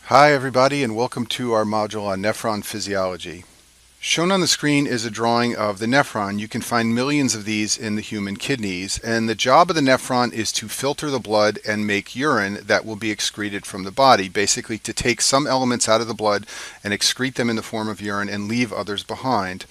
Hi everybody, and welcome to our module on nephron physiology. Shown on the screen is a drawing of the nephron. You can find millions of these in the human kidneys, and the job of the nephron is to filter the blood and make urine that will be excreted from the body, basically to take some elements out of the blood and excrete them in the form of urine and leave others behind.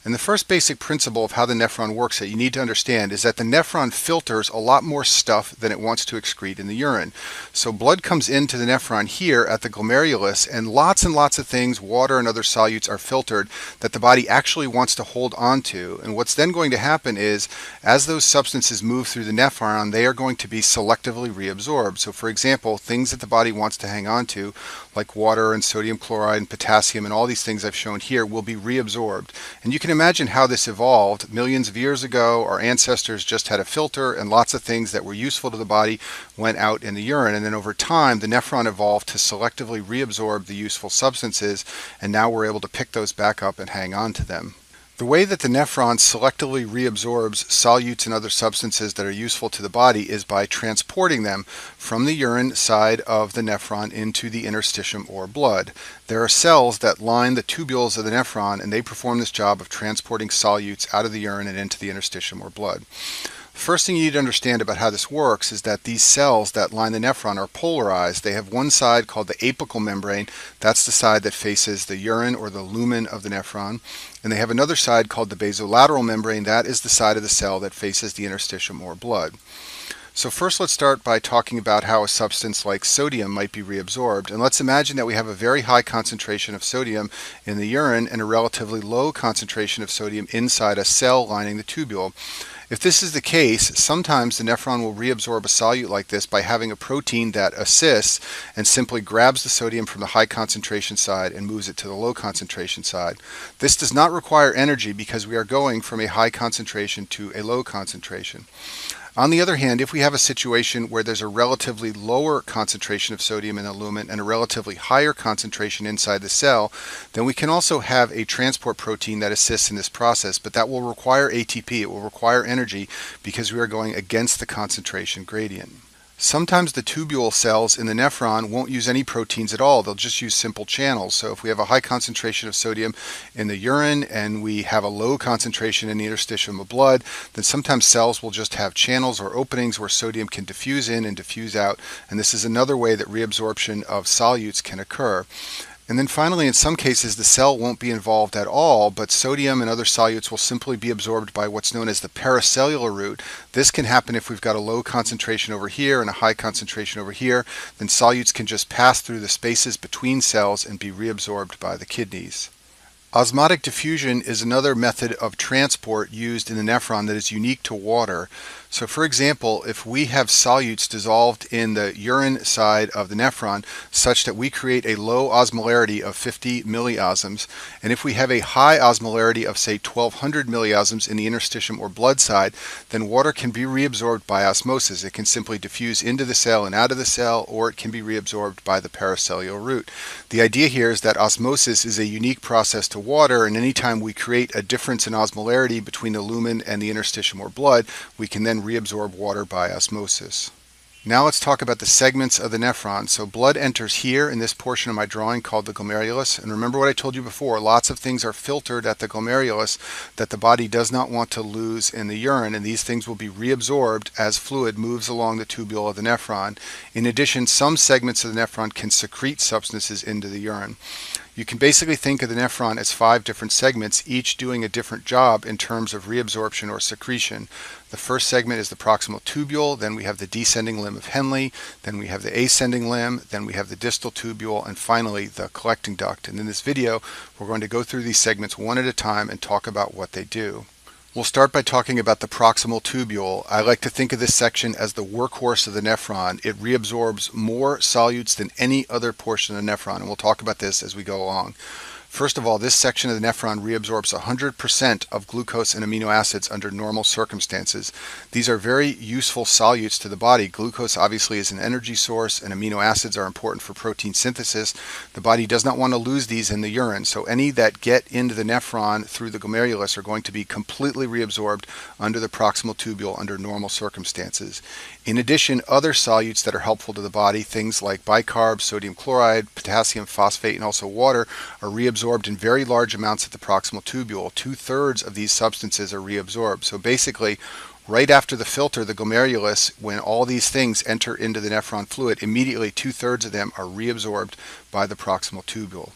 And the first basic principle of how the nephron works that you need to understand is that the nephron filters a lot more stuff than it wants to excrete in the urine. So blood comes into the nephron here at the glomerulus, and lots of things, water and other solutes, are filtered that the body actually wants to hold on to. And what's then going to happen is, as those substances move through the nephron, they are going to be selectively reabsorbed. So for example, things that the body wants to hang on to, like water and sodium chloride and potassium and all these things I've shown here, will be reabsorbed. And you can imagine how this evolved. Millions of years ago, our ancestors just had a filter, and lots of things that were useful to the body went out in the urine. And then over time, the nephron evolved to selectively reabsorb the useful substances, and now we're able to pick those back up and hang on to them. The way that the nephron selectively reabsorbs solutes and other substances that are useful to the body is by transporting them from the urine side of the nephron into the interstitium or blood. There are cells that line the tubules of the nephron, and they perform this job of transporting solutes out of the urine and into the interstitium or blood. The first thing you need to understand about how this works is that these cells that line the nephron are polarized. They have one side called the apical membrane. That's the side that faces the urine or the lumen of the nephron. And they have another side called the basolateral membrane. That is the side of the cell that faces the interstitium or blood. So first let's start by talking about how a substance like sodium might be reabsorbed. And let's imagine that we have a very high concentration of sodium in the urine and a relatively low concentration of sodium inside a cell lining the tubule. If this is the case, sometimes the nephron will reabsorb a solute like this by having a protein that assists and simply grabs the sodium from the high concentration side and moves it to the low concentration side. This does not require energy because we are going from a high concentration to a low concentration. On the other hand, if we have a situation where there's a relatively lower concentration of sodium in the lumen and a relatively higher concentration inside the cell, then we can also have a transport protein that assists in this process, but that will require ATP. It will require energy because we are going against the concentration gradient. Sometimes the tubule cells in the nephron won't use any proteins at all. They'll just use simple channels. So if we have a high concentration of sodium in the urine and we have a low concentration in the interstitium of blood, then sometimes cells will just have channels or openings where sodium can diffuse in and diffuse out. And this is another way that reabsorption of solutes can occur. And then finally, in some cases, the cell won't be involved at all, but sodium and other solutes will simply be absorbed by what's known as the paracellular route. This can happen if we've got a low concentration over here and a high concentration over here. Then solutes can just pass through the spaces between cells and be reabsorbed by the kidneys. Osmotic diffusion is another method of transport used in the nephron that is unique to water. So for example, if we have solutes dissolved in the urine side of the nephron such that we create a low osmolarity of 50 milliosms, and if we have a high osmolarity of say 1200 milliosms in the interstitium or blood side, then water can be reabsorbed by osmosis. It can simply diffuse into the cell and out of the cell, or it can be reabsorbed by the paracellular route. The idea here is that osmosis is a unique process to water, and anytime we create a difference in osmolarity between the lumen and the interstitium or blood, we can then reabsorb water by osmosis. Now let's talk about the segments of the nephron. So blood enters here in this portion of my drawing called the glomerulus. And remember what I told you before, lots of things are filtered at the glomerulus that the body does not want to lose in the urine, and these things will be reabsorbed as fluid moves along the tubule of the nephron. In addition, some segments of the nephron can secrete substances into the urine. You can basically think of the nephron as 5 different segments, each doing a different job in terms of reabsorption or secretion. The first segment is the proximal tubule, then we have the descending limb of Henle, then we have the ascending limb, then we have the distal tubule, and finally the collecting duct. And in this video, we're going to go through these segments one at a time and talk about what they do. We'll start by talking about the proximal tubule. I like to think of this section as the workhorse of the nephron. It reabsorbs more solutes than any other portion of the nephron, and we'll talk about this as we go along. First of all, this section of the nephron reabsorbs 100% of glucose and amino acids under normal circumstances. These are very useful solutes to the body. Glucose obviously is an energy source, and amino acids are important for protein synthesis. The body does not want to lose these in the urine, so any that get into the nephron through the glomerulus are going to be completely reabsorbed under the proximal tubule under normal circumstances. In addition, other solutes that are helpful to the body, things like bicarb, sodium chloride, potassium phosphate, and also water, are reabsorbed in very large amounts at the proximal tubule. 2/3 of these substances are reabsorbed. So basically, right after the filter, the glomerulus, when all these things enter into the nephron fluid, immediately 2/3 of them are reabsorbed by the proximal tubule.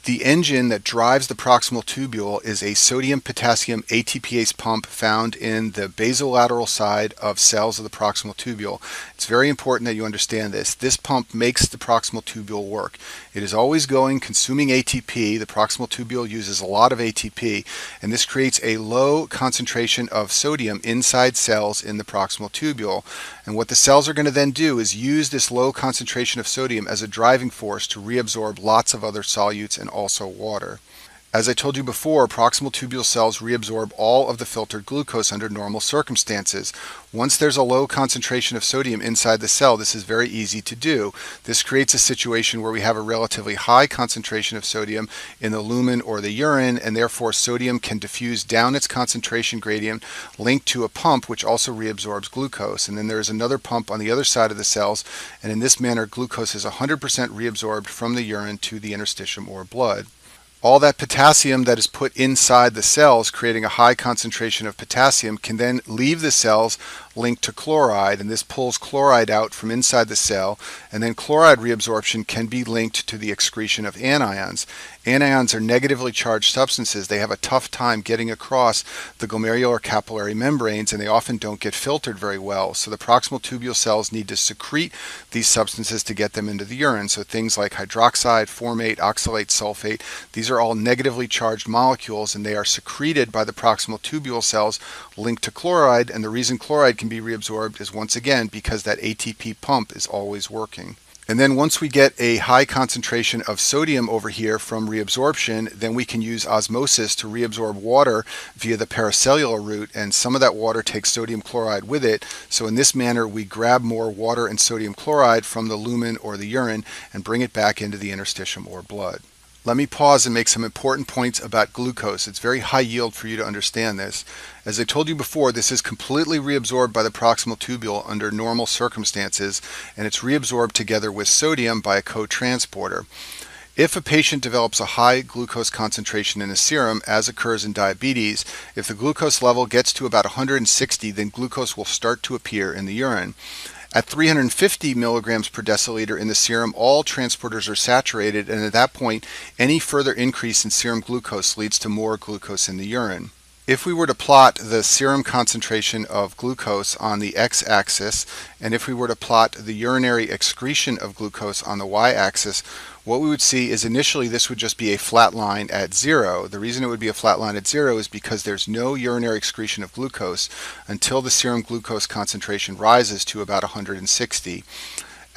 The engine that drives the proximal tubule is a sodium-potassium ATPase pump found in the basolateral side of cells of the proximal tubule. It's very important that you understand this. This pump makes the proximal tubule work. It is always going, consuming ATP. The proximal tubule uses a lot of ATP, and this creates a low concentration of sodium inside cells in the proximal tubule. And what the cells are going to then do is use this low concentration of sodium as a driving force to reabsorb lots of other solutes and also water. As I told you before, proximal tubule cells reabsorb all of the filtered glucose under normal circumstances. Once there's a low concentration of sodium inside the cell, this is very easy to do. This creates a situation where we have a relatively high concentration of sodium in the lumen or the urine, and therefore sodium can diffuse down its concentration gradient linked to a pump which also reabsorbs glucose. And then there's another pump on the other side of the cells, and in this manner glucose is 100% reabsorbed from the urine to the interstitium or blood. All that potassium that is put inside the cells, creating a high concentration of potassium, can then leave the cells linked to chloride, and this pulls chloride out from inside the cell, and then chloride reabsorption can be linked to the excretion of anions. Anions are negatively charged substances. They have a tough time getting across the glomerular capillary membranes, and they often don't get filtered very well. So the proximal tubule cells need to secrete these substances to get them into the urine. So things like hydroxide, formate, oxalate, sulfate, these are all negatively charged molecules, and they are secreted by the proximal tubule cells linked to chloride, and the reason chloride can be reabsorbed is once again because that ATP pump is always working. And then once we get a high concentration of sodium over here from reabsorption, then we can use osmosis to reabsorb water via the paracellular route, and some of that water takes sodium chloride with it. So in this manner, we grab more water and sodium chloride from the lumen or the urine and bring it back into the interstitium or blood. Let me pause and make some important points about glucose. It's very high yield for you to understand this. As I told you before, this is completely reabsorbed by the proximal tubule under normal circumstances, and it's reabsorbed together with sodium by a co-transporter. If a patient develops a high glucose concentration in the serum, as occurs in diabetes, if the glucose level gets to about 160, then glucose will start to appear in the urine. At 350 milligrams per deciliter in the serum, all transporters are saturated, and at that point, any further increase in serum glucose leads to more glucose in the urine. If we were to plot the serum concentration of glucose on the x-axis, and if we were to plot the urinary excretion of glucose on the y-axis, what we would see is initially this would just be a flat line at 0. The reason it would be a flat line at 0 is because there's no urinary excretion of glucose until the serum glucose concentration rises to about 160.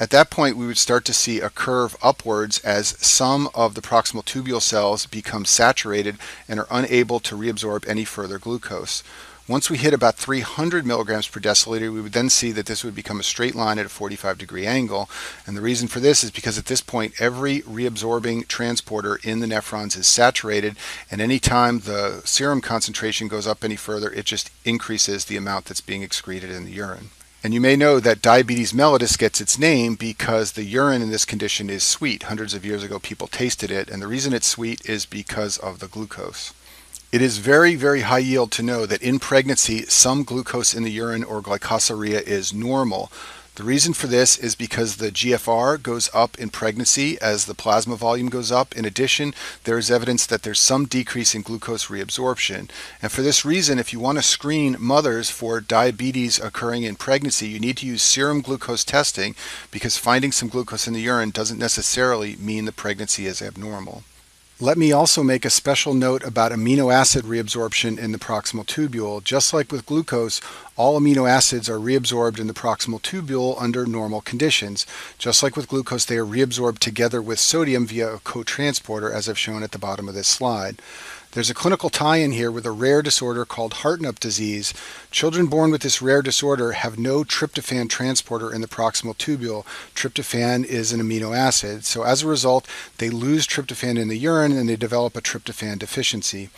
At that point, we would start to see a curve upwards as some of the proximal tubule cells become saturated and are unable to reabsorb any further glucose. Once we hit about 300 milligrams per deciliter, we would then see that this would become a straight line at a 45-degree angle. And the reason for this is because at this point, every reabsorbing transporter in the nephrons is saturated, and anytime the serum concentration goes up any further, it just increases the amount that's being excreted in the urine. And you may know that diabetes mellitus gets its name because the urine in this condition is sweet. Hundreds of years ago, people tasted it, and the reason it's sweet is because of the glucose. It is very, very high yield to know that in pregnancy, some glucose in the urine or glycosuria is normal. The reason for this is because the GFR goes up in pregnancy as the plasma volume goes up. In addition, there is evidence that there's some decrease in glucose reabsorption. And for this reason, if you want to screen mothers for diabetes occurring in pregnancy, you need to use serum glucose testing, because finding some glucose in the urine doesn't necessarily mean the pregnancy is abnormal. Let me also make a special note about amino acid reabsorption in the proximal tubule. Just like with glucose, all amino acids are reabsorbed in the proximal tubule under normal conditions. Just like with glucose, they are reabsorbed together with sodium via a cotransporter, as I've shown at the bottom of this slide. There's a clinical tie-in here with a rare disorder called Hartnup disease. Children born with this rare disorder have no tryptophan transporter in the proximal tubule. Tryptophan is an amino acid, so as a result, they lose tryptophan in the urine and they develop a tryptophan deficiency.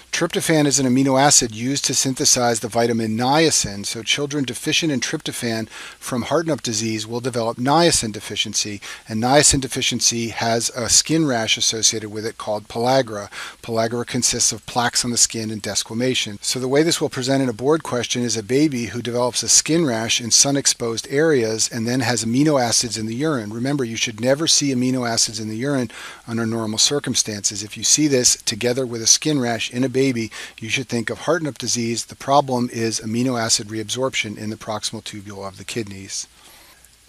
Tryptophan is an amino acid used to synthesize the vitamin niacin, so children deficient in tryptophan from Hartnup disease will develop niacin deficiency, and niacin deficiency has a skin rash associated with it called pellagra. Pellagra consists of plaques on the skin and desquamation. So the way this will present in a board question is a baby who develops a skin rash in sun-exposed areas and then has amino acids in the urine. Remember, you should never see amino acids in the urine under normal circumstances. If you see this together with a skin rash in a baby, you should think of Hartnup disease. The problem is amino acid reabsorption in the proximal tubule of the kidneys.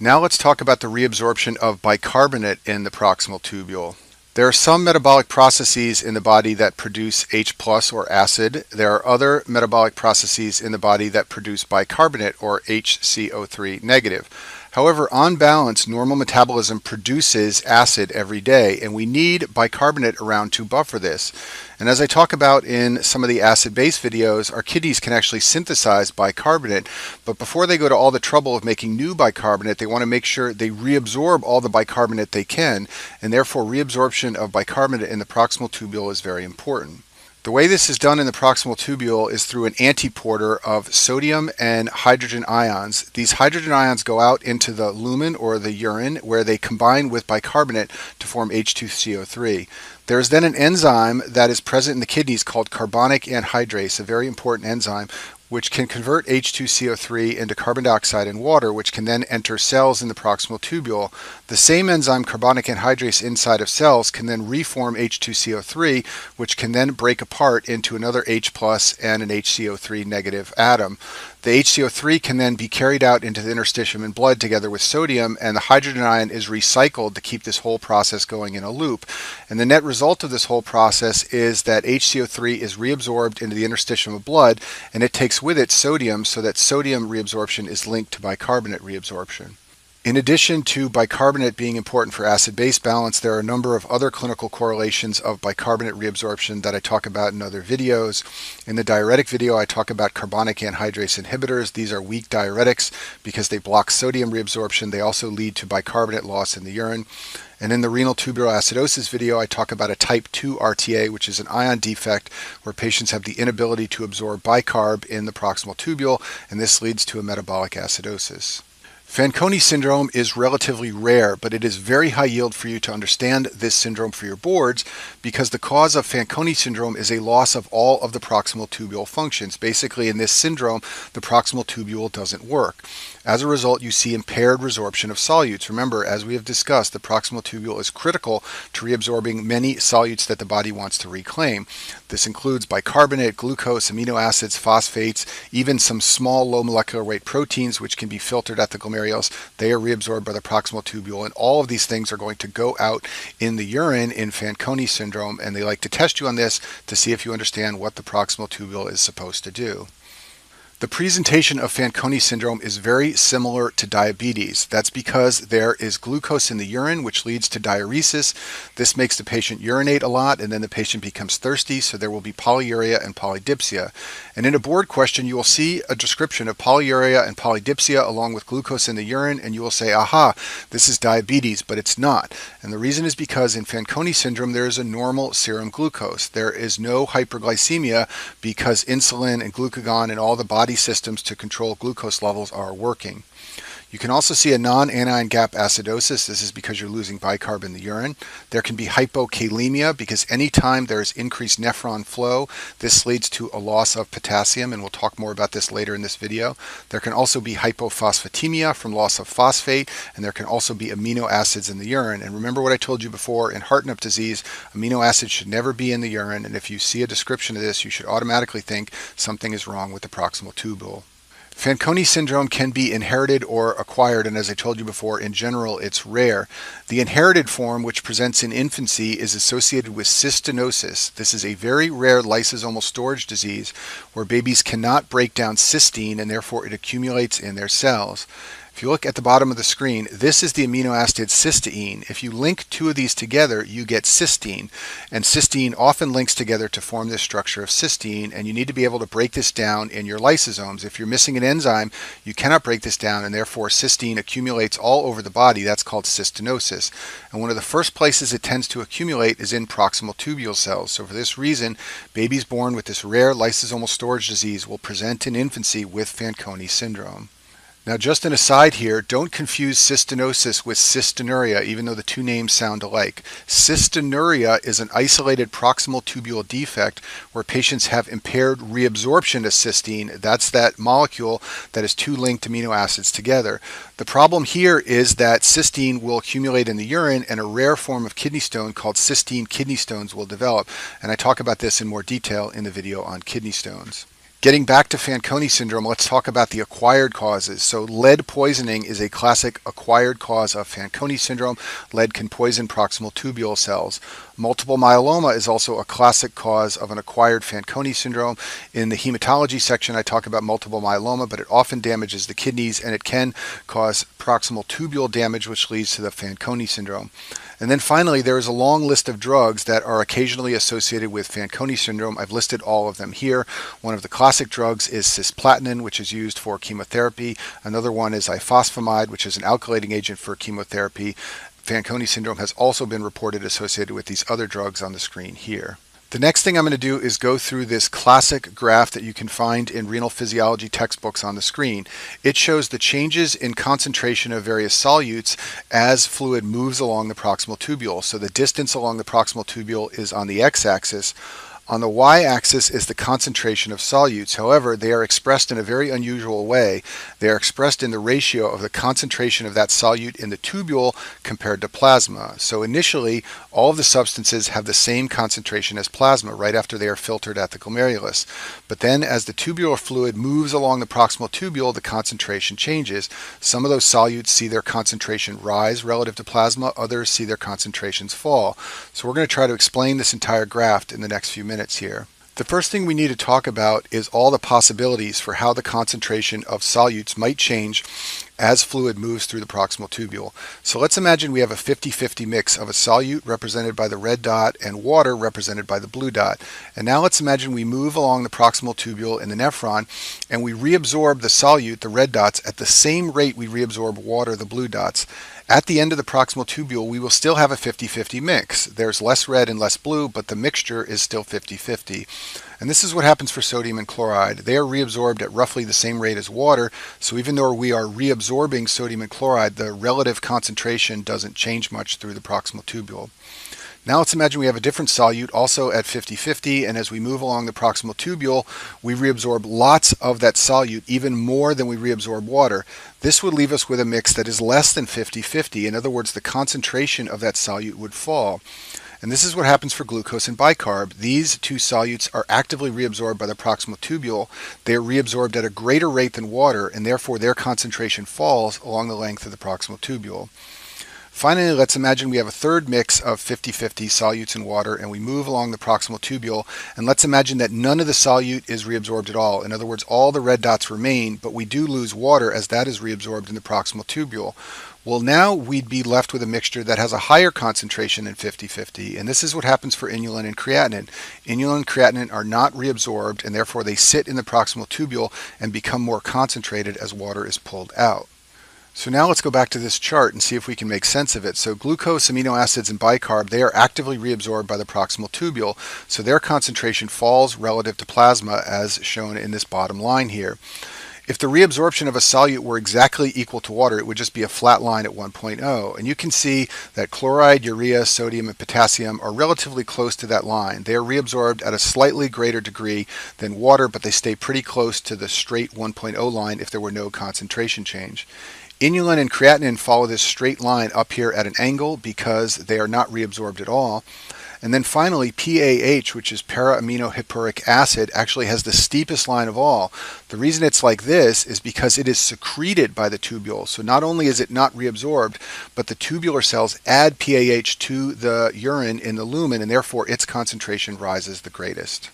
Now let's talk about the reabsorption of bicarbonate in the proximal tubule. There are some metabolic processes in the body that produce H+ or acid. There are other metabolic processes in the body that produce bicarbonate or HCO3 negative. However, on balance, normal metabolism produces acid every day, and we need bicarbonate around to buffer this. And as I talk about in some of the acid-base videos, our kidneys can actually synthesize bicarbonate, but before they go to all the trouble of making new bicarbonate, they want to make sure they reabsorb all the bicarbonate they can, and therefore reabsorption of bicarbonate in the proximal tubule is very important. The way this is done in the proximal tubule is through an antiporter of sodium and hydrogen ions. These hydrogen ions go out into the lumen or the urine where they combine with bicarbonate to form H2CO3. There is then an enzyme that is present in the kidneys called carbonic anhydrase, a very important enzyme which can convert H2CO3 into carbon dioxide and water, which can then enter cells in the proximal tubule. The same enzyme, carbonic anhydrase, inside of cells can then reform H2CO3, which can then break apart into another H+ and an HCO3 negative atom. The HCO3 can then be carried out into the interstitium in blood together with sodium, and the hydrogen ion is recycled to keep this whole process going in a loop. And the net result of this whole process is that HCO3 is reabsorbed into the interstitium of blood, and it takes with it sodium, so that sodium reabsorption is linked to bicarbonate reabsorption. In addition to bicarbonate being important for acid-base balance, there are a number of other clinical correlations of bicarbonate reabsorption that I talk about in other videos. In the diuretic video, I talk about carbonic anhydrase inhibitors. These are weak diuretics because they block sodium reabsorption. They also lead to bicarbonate loss in the urine. And in the renal tubular acidosis video, I talk about a type 2 RTA, which is an ion defect where patients have the inability to absorb bicarb in the proximal tubule, and this leads to a metabolic acidosis. Fanconi syndrome is relatively rare, but it is very high yield for you to understand this syndrome for your boards because the cause of Fanconi syndrome is a loss of all of the proximal tubule functions. Basically, in this syndrome, the proximal tubule doesn't work. As a result, you see impaired resorption of solutes. Remember, as we have discussed, the proximal tubule is critical to reabsorbing many solutes that the body wants to reclaim. This includes bicarbonate, glucose, amino acids, phosphates, even some small low molecular weight proteins which can be filtered at the glomerulus. They are reabsorbed by the proximal tubule, and all of these things are going to go out in the urine in Fanconi syndrome, and they like to test you on this to see if you understand what the proximal tubule is supposed to do. The presentation of Fanconi syndrome is very similar to diabetes. That's because there is glucose in the urine, which leads to diuresis. This makes the patient urinate a lot, and then the patient becomes thirsty, so there will be polyuria and polydipsia. And in a board question, you will see a description of polyuria and polydipsia along with glucose in the urine, and you will say, aha, this is diabetes, but it's not. And the reason is because in Fanconi syndrome, there is a normal serum glucose. There is no hyperglycemia because insulin and glucagon and all the body systems to control glucose levels are working. You can also see a non-anion gap acidosis. This is because you're losing bicarb in the urine. There can be hypokalemia because anytime there is increased nephron flow, this leads to a loss of potassium, and we'll talk more about this later in this video. There can also be hypophosphatemia from loss of phosphate, and there can also be amino acids in the urine. And remember what I told you before, in Hartnup disease, amino acids should never be in the urine, and if you see a description of this, you should automatically think something is wrong with the proximal tubule. Fanconi syndrome can be inherited or acquired, and as I told you before, in general, it's rare. The inherited form, which presents in infancy, is associated with cystinosis. This is a very rare lysosomal storage disease where babies cannot break down cysteine and therefore it accumulates in their cells. If you look at the bottom of the screen, this is the amino acid cysteine. If you link two of these together, you get cysteine. And cysteine often links together to form this structure of cysteine, and you need to be able to break this down in your lysosomes. If you're missing an enzyme, you cannot break this down, and therefore cysteine accumulates all over the body. That's called cystinosis. And one of the first places it tends to accumulate is in proximal tubule cells. So for this reason, babies born with this rare lysosomal storage disease will present in infancy with Fanconi syndrome. Now, just an aside here, don't confuse cystinosis with cystinuria, even though the two names sound alike. Cystinuria is an isolated proximal tubule defect where patients have impaired reabsorption of cysteine. That's that molecule that is two linked amino acids together. The problem here is that cysteine will accumulate in the urine and a rare form of kidney stone called cysteine kidney stones will develop. And I talk about this in more detail in the video on kidney stones. Getting back to Fanconi syndrome, let's talk about the acquired causes. So lead poisoning is a classic acquired cause of Fanconi syndrome. Lead can poison proximal tubule cells. Multiple myeloma is also a classic cause of an acquired Fanconi syndrome. In the hematology section, I talk about multiple myeloma, but it often damages the kidneys and it can cause proximal tubule damage, which leads to the Fanconi syndrome. And then finally, there is a long list of drugs that are occasionally associated with Fanconi syndrome. I've listed all of them here. One of the classic drugs is cisplatin, which is used for chemotherapy. Another one is ifosfamide, which is an alkylating agent for chemotherapy. Fanconi syndrome has also been reported associated with these other drugs on the screen here. The next thing I'm going to do is go through this classic graph that you can find in renal physiology textbooks on the screen. It shows the changes in concentration of various solutes as fluid moves along the proximal tubule. So the distance along the proximal tubule is on the x-axis. On the y-axis is the concentration of solutes. However, they are expressed in a very unusual way. They are expressed in the ratio of the concentration of that solute in the tubule compared to plasma. So initially, all of the substances have the same concentration as plasma right after they are filtered at the glomerulus. But then as the tubular fluid moves along the proximal tubule, the concentration changes. Some of those solutes see their concentration rise relative to plasma, others see their concentrations fall. So we're going to try to explain this entire graph in the next few minutes here. The first thing we need to talk about is all the possibilities for how the concentration of solutes might change as fluid moves through the proximal tubule. So let's imagine we have a 50-50 mix of a solute represented by the red dot and water represented by the blue dot. And now let's imagine we move along the proximal tubule in the nephron and we reabsorb the solute, the red dots, at the same rate we reabsorb water, the blue dots. At the end of the proximal tubule, we will still have a 50-50 mix. There's less red and less blue, but the mixture is still 50-50. And this is what happens for sodium and chloride. They are reabsorbed at roughly the same rate as water, so even though we are reabsorbing sodium and chloride, the relative concentration doesn't change much through the proximal tubule. Now let's imagine we have a different solute also at 50-50, and as we move along the proximal tubule, we reabsorb lots of that solute, even more than we reabsorb water. This would leave us with a mix that is less than 50-50. In other words, the concentration of that solute would fall. And this is what happens for glucose and bicarb. These two solutes are actively reabsorbed by the proximal tubule. They are reabsorbed at a greater rate than water, and therefore their concentration falls along the length of the proximal tubule. Finally, let's imagine we have a third mix of 50-50 solutes and water, and we move along the proximal tubule, and let's imagine that none of the solute is reabsorbed at all. In other words, all the red dots remain, but we do lose water as that is reabsorbed in the proximal tubule. Well, now we'd be left with a mixture that has a higher concentration than 50-50, and this is what happens for inulin and creatinine. Inulin and creatinine are not reabsorbed, and therefore they sit in the proximal tubule and become more concentrated as water is pulled out. So now let's go back to this chart and see if we can make sense of it. So glucose, amino acids, and bicarb, they are actively reabsorbed by the proximal tubule, so their concentration falls relative to plasma as shown in this bottom line here. If the reabsorption of a solute were exactly equal to water, it would just be a flat line at 1.0. And you can see that chloride, urea, sodium, and potassium are relatively close to that line. They are reabsorbed at a slightly greater degree than water, but they stay pretty close to the straight 1.0 line if there were no concentration change. Inulin and creatinine follow this straight line up here at an angle because they are not reabsorbed at all. And then finally, PAH, which is para-aminohippuric acid, actually has the steepest line of all. The reason it's like this is because it is secreted by the tubule. So not only is it not reabsorbed, but the tubular cells add PAH to the urine in the lumen, and therefore its concentration rises the greatest.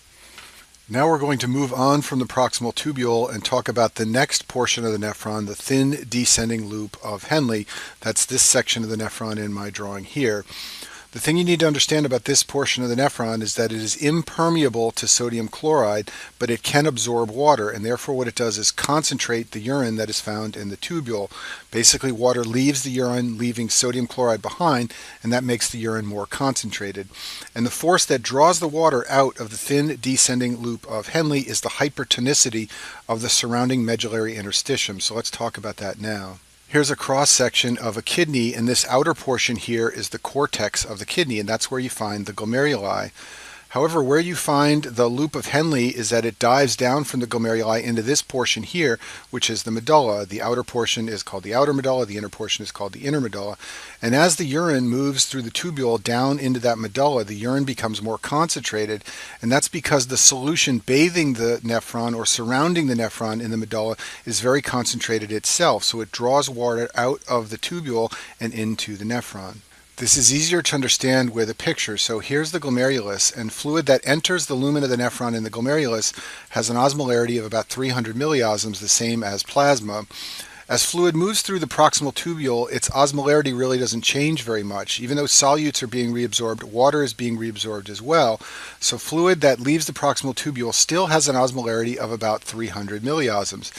Now we're going to move on from the proximal tubule and talk about the next portion of the nephron, the thin descending loop of Henle. That's this section of the nephron in my drawing here. The thing you need to understand about this portion of the nephron is that it is impermeable to sodium chloride, but it can absorb water, and therefore what it does is concentrate the urine that is found in the tubule. Basically, water leaves the urine, leaving sodium chloride behind, and that makes the urine more concentrated. And the force that draws the water out of the thin descending loop of Henle is the hypertonicity of the surrounding medullary interstitium. So let's talk about that now. Here's a cross-section of a kidney, and this outer portion here is the cortex of the kidney, and that's where you find the glomeruli. However, where you find the loop of Henle is that it dives down from the glomeruli into this portion here, which is the medulla. The outer portion is called the outer medulla, the inner portion is called the inner medulla. And as the urine moves through the tubule down into that medulla, the urine becomes more concentrated, and that's because the solution bathing the nephron or surrounding the nephron in the medulla is very concentrated itself, so it draws water out of the tubule and into the nephron. This is easier to understand with a picture. So here's the glomerulus, and fluid that enters the lumen of the nephron in the glomerulus has an osmolarity of about 300 milliosms, the same as plasma. As fluid moves through the proximal tubule, its osmolarity really doesn't change very much. Even though solutes are being reabsorbed, water is being reabsorbed as well. So fluid that leaves the proximal tubule still has an osmolarity of about 300 milliosms.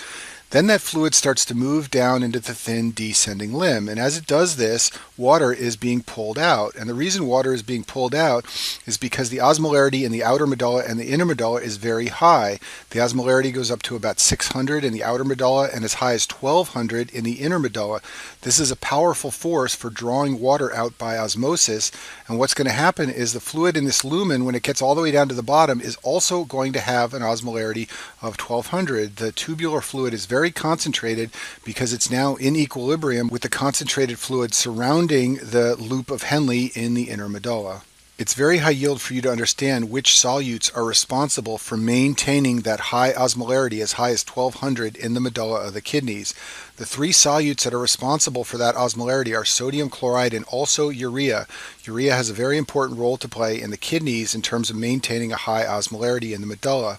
Then that fluid starts to move down into the thin descending limb, and as it does this, water is being pulled out. And the reason water is being pulled out is because the osmolarity in the outer medulla and the inner medulla is very high. The osmolarity goes up to about 600 in the outer medulla and as high as 1200 in the inner medulla. This is a powerful force for drawing water out by osmosis, and what's going to happen is the fluid in this lumen, when it gets all the way down to the bottom, is also going to have an osmolarity of 1200. The tubular fluid is very concentrated because it's now in equilibrium with the concentrated fluid surrounding the loop of Henle in the inner medulla. It's very high yield for you to understand which solutes are responsible for maintaining that high osmolarity as high as 1200 in the medulla of the kidneys. The three solutes that are responsible for that osmolarity are sodium chloride and also urea. Urea has a very important role to play in the kidneys in terms of maintaining a high osmolarity in the medulla.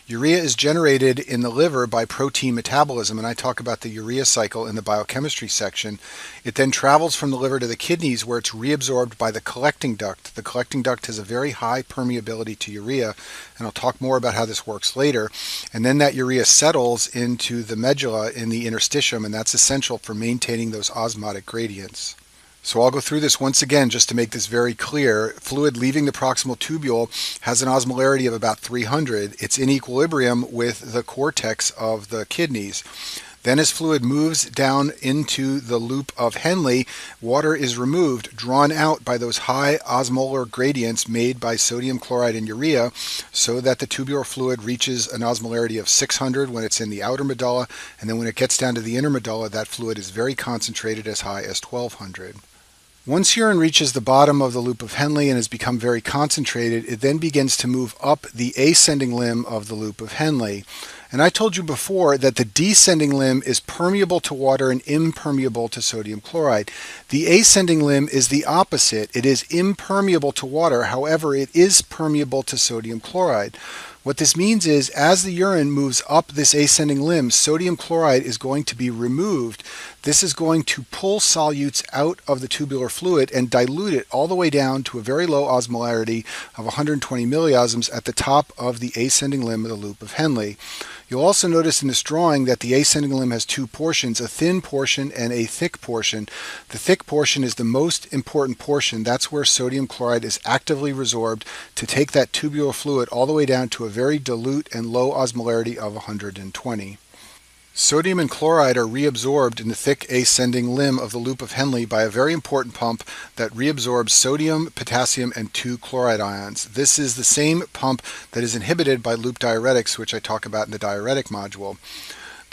Urea is generated in the liver by protein metabolism, and I talk about the urea cycle in the biochemistry section. It then travels from the liver to the kidneys, where it's reabsorbed by the collecting duct. The collecting duct has a very high permeability to urea, and I'll talk more about how this works later. And then that urea settles into the medulla in the interstitium, and that's essential for maintaining those osmotic gradients. So I'll go through this once again just to make this very clear. Fluid leaving the proximal tubule has an osmolarity of about 300. It's in equilibrium with the cortex of the kidneys. Then as fluid moves down into the loop of Henle, water is removed, drawn out by those high osmolar gradients made by sodium chloride and urea, so that the tubular fluid reaches an osmolarity of 600 when it's in the outer medulla, and then when it gets down to the inner medulla, that fluid is very concentrated as high as 1200. Once urine reaches the bottom of the loop of Henle and has become very concentrated, it then begins to move up the ascending limb of the loop of Henle. And I told you before that the descending limb is permeable to water and impermeable to sodium chloride. The ascending limb is the opposite. It is impermeable to water, however, it is permeable to sodium chloride. What this means is, as the urine moves up this ascending limb, sodium chloride is going to be removed. This is going to pull solutes out of the tubular fluid and dilute it all the way down to a very low osmolarity of 120 milliosms at the top of the ascending limb of the loop of Henle. You'll also notice in this drawing that the ascending limb has two portions, a thin portion and a thick portion. The thick portion is the most important portion. That's where sodium chloride is actively resorbed to take that tubular fluid all the way down to a very dilute and low osmolarity of 120. Sodium and chloride are reabsorbed in the thick ascending limb of the loop of Henle by a very important pump that reabsorbs sodium, potassium, and 2 chloride ions. This is the same pump that is inhibited by loop diuretics, which I talk about in the diuretic module.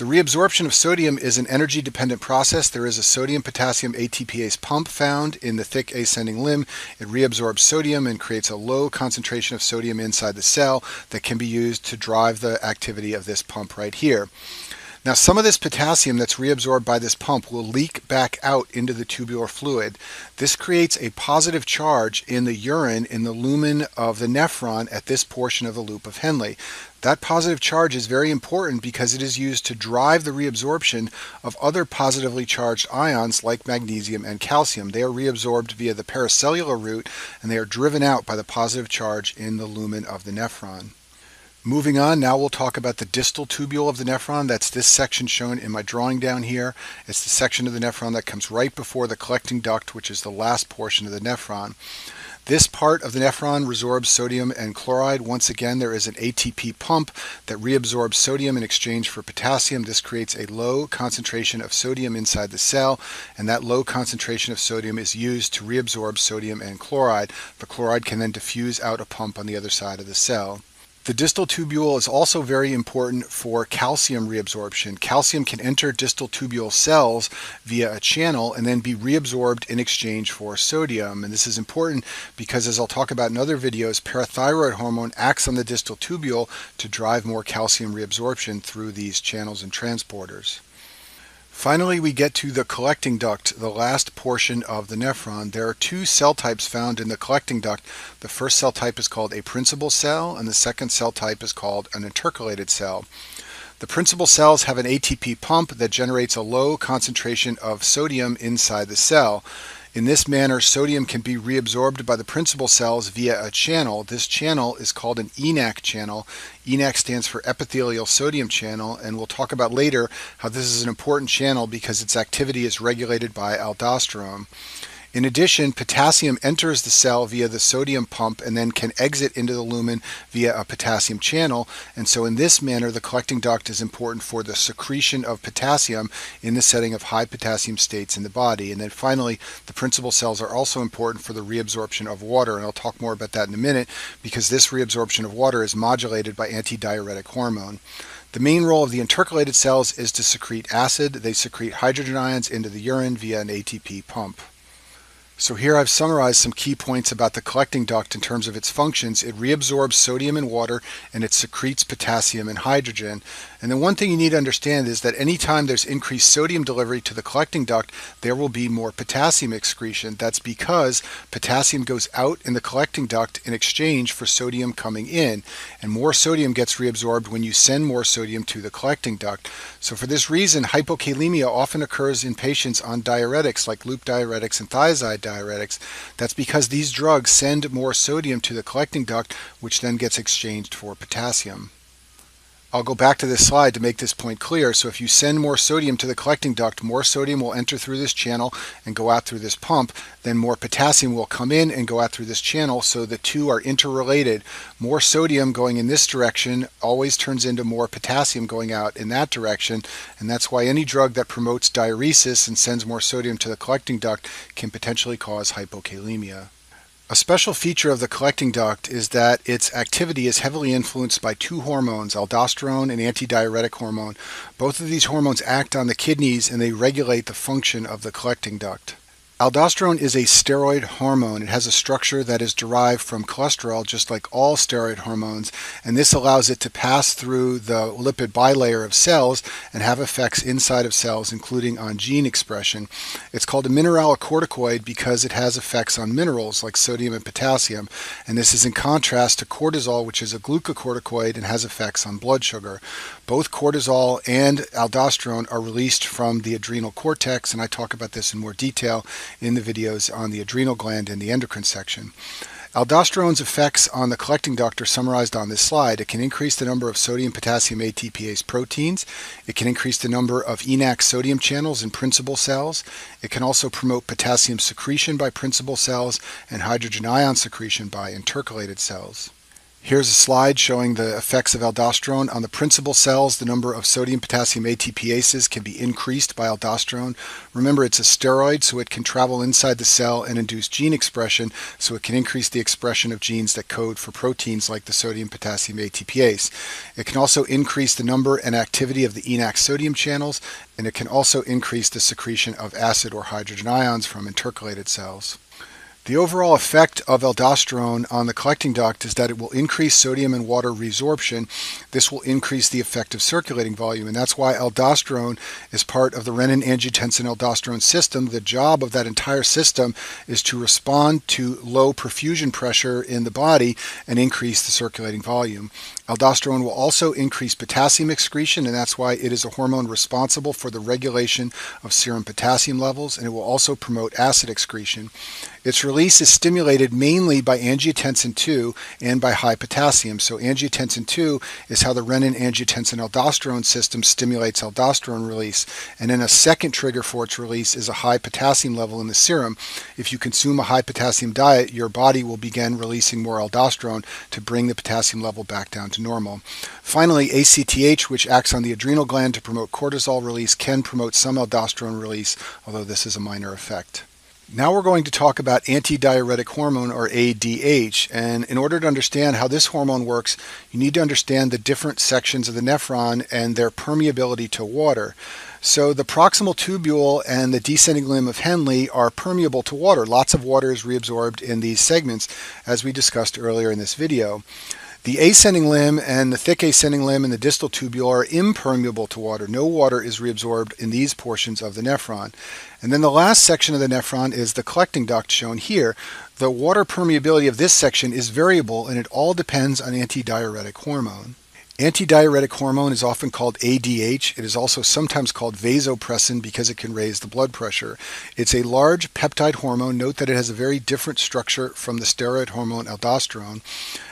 The reabsorption of sodium is an energy-dependent process. There is a sodium-potassium ATPase pump found in the thick ascending limb. It reabsorbs sodium and creates a low concentration of sodium inside the cell that can be used to drive the activity of this pump right here. Now, some of this potassium that's reabsorbed by this pump will leak back out into the tubular fluid. This creates a positive charge in the urine in the lumen of the nephron at this portion of the loop of Henle. That positive charge is very important because it is used to drive the reabsorption of other positively charged ions like magnesium and calcium. They are reabsorbed via the paracellular route, and they are driven out by the positive charge in the lumen of the nephron. Moving on, now we'll talk about the distal tubule of the nephron. That's this section shown in my drawing down here. It's the section of the nephron that comes right before the collecting duct, which is the last portion of the nephron. This part of the nephron resorbs sodium and chloride. Once again, there is an ATP pump that reabsorbs sodium in exchange for potassium. This creates a low concentration of sodium inside the cell, and that low concentration of sodium is used to reabsorb sodium and chloride. The chloride can then diffuse out a pump on the other side of the cell. The distal tubule is also very important for calcium reabsorption. Calcium can enter distal tubule cells via a channel and then be reabsorbed in exchange for sodium. And this is important because, as I'll talk about in other videos, parathyroid hormone acts on the distal tubule to drive more calcium reabsorption through these channels and transporters. Finally, we get to the collecting duct, the last portion of the nephron. There are two cell types found in the collecting duct. The first cell type is called a principal cell, and the second cell type is called an intercalated cell. The principal cells have an ATP pump that generates a low concentration of sodium inside the cell. In this manner, sodium can be reabsorbed by the principal cells via a channel. This channel is called an ENaC channel. ENaC stands for epithelial sodium channel, and we'll talk about later how this is an important channel because its activity is regulated by aldosterone. In addition, potassium enters the cell via the sodium pump and then can exit into the lumen via a potassium channel. And so in this manner, the collecting duct is important for the secretion of potassium in the setting of high potassium states in the body. And then finally, the principal cells are also important for the reabsorption of water. And I'll talk more about that in a minute because this reabsorption of water is modulated by antidiuretic hormone. The main role of the intercalated cells is to secrete acid. They secrete hydrogen ions into the urine via an ATP pump. So here I've summarized some key points about the collecting duct in terms of its functions. It reabsorbs sodium and water, and it secretes potassium and hydrogen. And the one thing you need to understand is that anytime there's increased sodium delivery to the collecting duct, there will be more potassium excretion. That's because potassium goes out in the collecting duct in exchange for sodium coming in. And more sodium gets reabsorbed when you send more sodium to the collecting duct. So for this reason, hypokalemia often occurs in patients on diuretics like loop diuretics and thiazide diuretics. That's because these drugs send more sodium to the collecting duct, which then gets exchanged for potassium. I'll go back to this slide to make this point clear. So if you send more sodium to the collecting duct, more sodium will enter through this channel and go out through this pump. Then more potassium will come in and go out through this channel, so the two are interrelated. More sodium going in this direction always turns into more potassium going out in that direction, and that's why any drug that promotes diuresis and sends more sodium to the collecting duct can potentially cause hypokalemia. A special feature of the collecting duct is that its activity is heavily influenced by two hormones, aldosterone and antidiuretic hormone. Both of these hormones act on the kidneys and they regulate the function of the collecting duct. Aldosterone is a steroid hormone. It has a structure that is derived from cholesterol, just like all steroid hormones, and this allows it to pass through the lipid bilayer of cells and have effects inside of cells, including on gene expression. It's called a mineralocorticoid because it has effects on minerals like sodium and potassium, and this is in contrast to cortisol, which is a glucocorticoid and has effects on blood sugar. Both cortisol and aldosterone are released from the adrenal cortex, and I talk about this in more detail in the videos on the adrenal gland in the endocrine section. Aldosterone's effects on the collecting duct are summarized on this slide. It can increase the number of sodium-potassium ATPase proteins. It can increase the number of ENaC sodium channels in principal cells. It can also promote potassium secretion by principal cells and hydrogen ion secretion by intercalated cells. Here's a slide showing the effects of aldosterone on the principal cells. The number of sodium-potassium ATPases can be increased by aldosterone. Remember, it's a steroid, so it can travel inside the cell and induce gene expression, so it can increase the expression of genes that code for proteins like the sodium-potassium ATPase. It can also increase the number and activity of the ENaC sodium channels, and it can also increase the secretion of acid or hydrogen ions from intercalated cells. The overall effect of aldosterone on the collecting duct is that it will increase sodium and water resorption. This will increase the effective circulating volume, and that's why aldosterone is part of the renin-angiotensin-aldosterone system. The job of that entire system is to respond to low perfusion pressure in the body and increase the circulating volume. Aldosterone will also increase potassium excretion, and that's why it is a hormone responsible for the regulation of serum potassium levels, and it will also promote acid excretion. Its release is stimulated mainly by angiotensin II and by high potassium. So angiotensin II is how the renin-angiotensin-aldosterone system stimulates aldosterone release. And then a second trigger for its release is a high potassium level in the serum. If you consume a high potassium diet, your body will begin releasing more aldosterone to bring the potassium level back down to normal. Finally, ACTH, which acts on the adrenal gland to promote cortisol release, can promote some aldosterone release, although this is a minor effect. Now we're going to talk about antidiuretic hormone, or ADH, and in order to understand how this hormone works, you need to understand the different sections of the nephron and their permeability to water. So the proximal tubule and the descending limb of Henle are permeable to water. Lots of water is reabsorbed in these segments, as we discussed earlier in this video. The ascending limb and the thick ascending limb and the distal tubule are impermeable to water. No water is reabsorbed in these portions of the nephron. And then the last section of the nephron is the collecting duct, shown here. The water permeability of this section is variable, and it all depends on antidiuretic hormone. Antidiuretic hormone is often called ADH. It is also sometimes called vasopressin because it can raise the blood pressure. It's a large peptide hormone. Note that it has a very different structure from the steroid hormone aldosterone.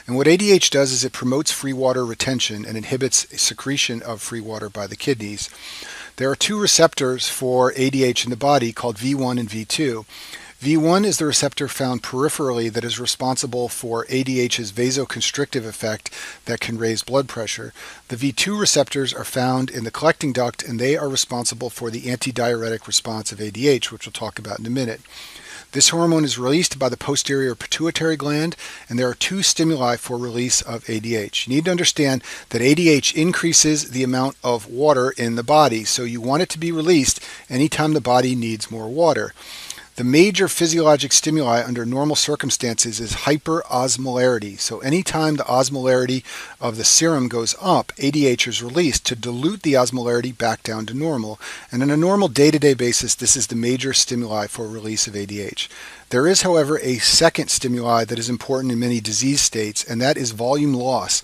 And what ADH does is it promotes free water retention and inhibits secretion of free water by the kidneys. There are two receptors for ADH in the body called V1 and V2. V1 is the receptor found peripherally that is responsible for ADH's vasoconstrictive effect that can raise blood pressure. The V2 receptors are found in the collecting duct, and they are responsible for the antidiuretic response of ADH, which we'll talk about in a minute. This hormone is released by the posterior pituitary gland, and there are two stimuli for release of ADH. You need to understand that ADH increases the amount of water in the body, so you want it to be released anytime the body needs more water. The major physiologic stimuli under normal circumstances is hyperosmolarity. So anytime the osmolarity of the serum goes up, ADH is released to dilute the osmolarity back down to normal. And on a normal day-to-day basis, this is the major stimuli for release of ADH. There is, however, a second stimuli that is important in many disease states, and that is volume loss.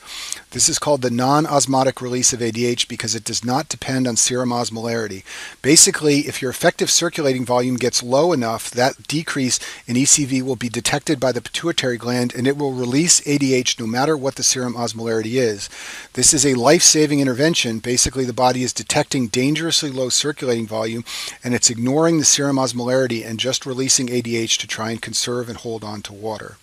This is called the non-osmotic release of ADH because it does not depend on serum osmolarity. Basically, if your effective circulating volume gets low enough, that decrease in ECV will be detected by the pituitary gland, and it will release ADH no matter what the serum osmolarity is. This is a life-saving intervention. Basically, the body is detecting dangerously low circulating volume, and it's ignoring the serum osmolarity and just releasing ADH to try and conserve and hold on to water.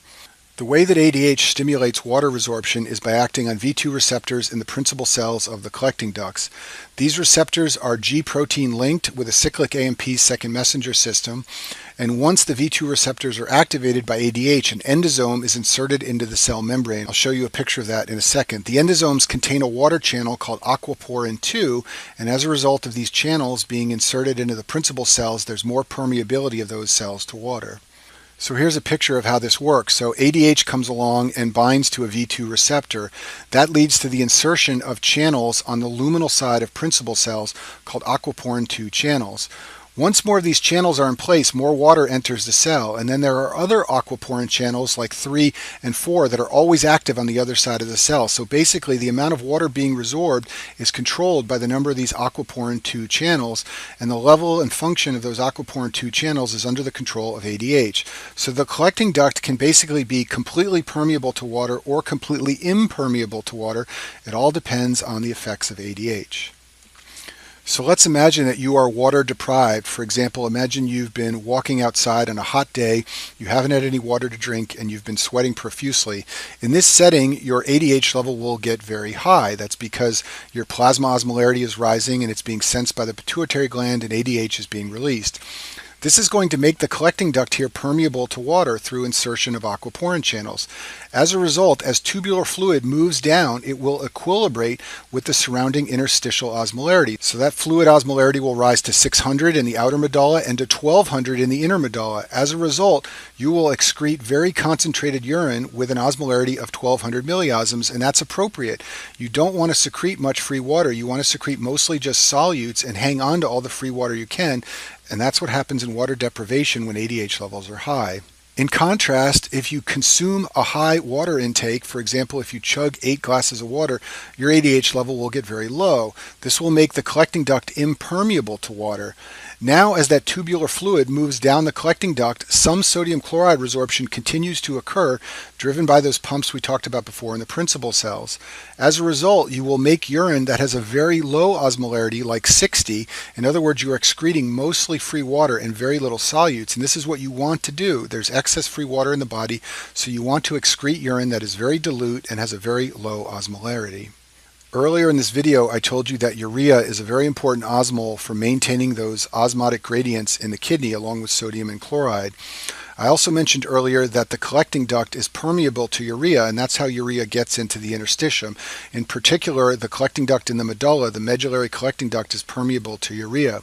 The way that ADH stimulates water resorption is by acting on V2 receptors in the principal cells of the collecting ducts. These receptors are G protein linked with a cyclic AMP second messenger system, and once the V2 receptors are activated by ADH, an endosome is inserted into the cell membrane. I'll show you a picture of that in a second. The endosomes contain a water channel called aquaporin 2, and as a result of these channels being inserted into the principal cells, there's more permeability of those cells to water. So here's a picture of how this works. So ADH comes along and binds to a V2 receptor. That leads to the insertion of channels on the luminal side of principal cells called aquaporin 2 channels. Once more of these channels are in place, more water enters the cell, and then there are other aquaporin channels like 3 and 4 that are always active on the other side of the cell. So basically the amount of water being resorbed is controlled by the number of these aquaporin 2 channels, and the level and function of those aquaporin 2 channels is under the control of ADH. So the collecting duct can basically be completely permeable to water or completely impermeable to water. It all depends on the effects of ADH. So let's imagine that you are water deprived. For example, imagine you've been walking outside on a hot day, you haven't had any water to drink, and you've been sweating profusely. In this setting, your ADH level will get very high. That's because your plasma osmolarity is rising and it's being sensed by the pituitary gland and ADH is being released. This is going to make the collecting duct here permeable to water through insertion of aquaporin channels. As a result, as tubular fluid moves down, it will equilibrate with the surrounding interstitial osmolarity. So that fluid osmolarity will rise to 600 in the outer medulla and to 1200 in the inner medulla. As a result, you will excrete very concentrated urine with an osmolarity of 1200 milliosms, and that's appropriate. You don't want to secrete much free water. You want to secrete mostly just solutes and hang on to all the free water you can. And that's what happens in water deprivation when ADH levels are high. In contrast, if you consume a high water intake, for example, if you chug 8 glasses of water, your ADH level will get very low. This will make the collecting duct impermeable to water. Now, as that tubular fluid moves down the collecting duct, some sodium chloride resorption continues to occur, driven by those pumps we talked about before in the principal cells. As a result, you will make urine that has a very low osmolarity, like 60. In other words, you are excreting mostly free water and very little solutes, and this is what you want to do. There's excess free water in the body, so you want to excrete urine that is very dilute and has a very low osmolarity. Earlier in this video, I told you that urea is a very important osmol for maintaining those osmotic gradients in the kidney along with sodium and chloride. I also mentioned earlier that the collecting duct is permeable to urea, and that's how urea gets into the interstitium. In particular, the collecting duct in the medulla, the medullary collecting duct, is permeable to urea.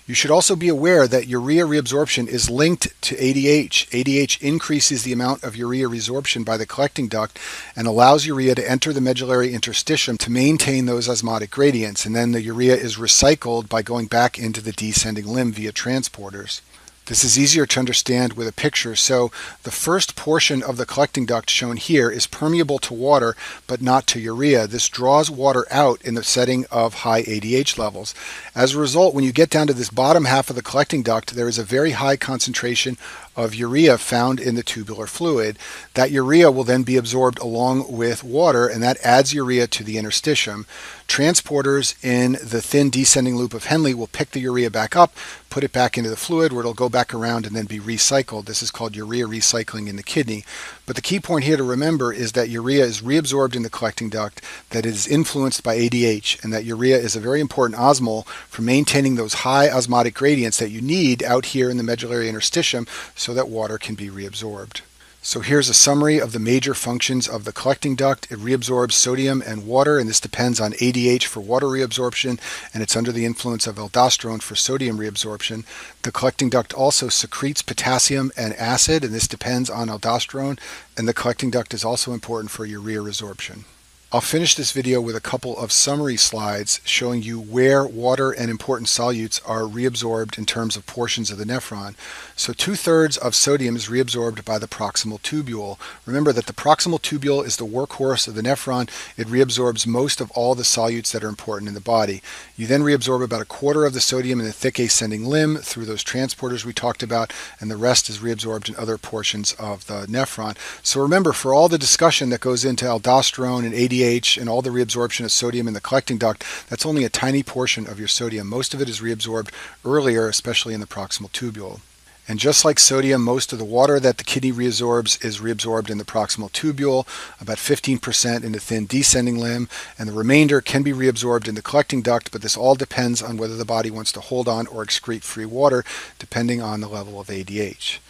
You should also be aware that urea reabsorption is linked to ADH. ADH increases the amount of urea resorption by the collecting duct and allows urea to enter the medullary interstitium to maintain those osmotic gradients, and then the urea is recycled by going back into the descending limb via transporters. This is easier to understand with a picture. So the first portion of the collecting duct shown here is permeable to water, but not to urea. This draws water out in the setting of high ADH levels. As a result, when you get down to this bottom half of the collecting duct, there is a very high concentration of urea found in the tubular fluid. That urea will then be absorbed along with water, and that adds urea to the interstitium. Transporters in the thin descending loop of Henle will pick the urea back up, put it back into the fluid where it'll go back around and then be recycled. This is called urea recycling in the kidney. But the key point here to remember is that urea is reabsorbed in the collecting duct, that it is influenced by ADH, and that urea is a very important osmol for maintaining those high osmotic gradients that you need out here in the medullary interstitium so that water can be reabsorbed. So here's a summary of the major functions of the collecting duct. It reabsorbs sodium and water, and this depends on ADH for water reabsorption, and it's under the influence of aldosterone for sodium reabsorption. The collecting duct also secretes potassium and acid, and this depends on aldosterone, and the collecting duct is also important for urea resorption. I'll finish this video with a couple of summary slides showing you where water and important solutes are reabsorbed in terms of portions of the nephron. So 2/3 of sodium is reabsorbed by the proximal tubule. Remember that the proximal tubule is the workhorse of the nephron. It reabsorbs most of all the solutes that are important in the body. You then reabsorb about 1/4 of the sodium in the thick ascending limb through those transporters we talked about, and the rest is reabsorbed in other portions of the nephron. So remember, for all the discussion that goes into aldosterone and ADH and all the reabsorption of sodium in the collecting duct, that's only a tiny portion of your sodium. Most of it is reabsorbed earlier, especially in the proximal tubule. And just like sodium, most of the water that the kidney reabsorbs is reabsorbed in the proximal tubule, about 15% in the thin descending limb, and the remainder can be reabsorbed in the collecting duct, but this all depends on whether the body wants to hold on or excrete free water, depending on the level of ADH.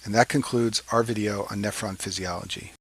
And that concludes our video on nephron physiology.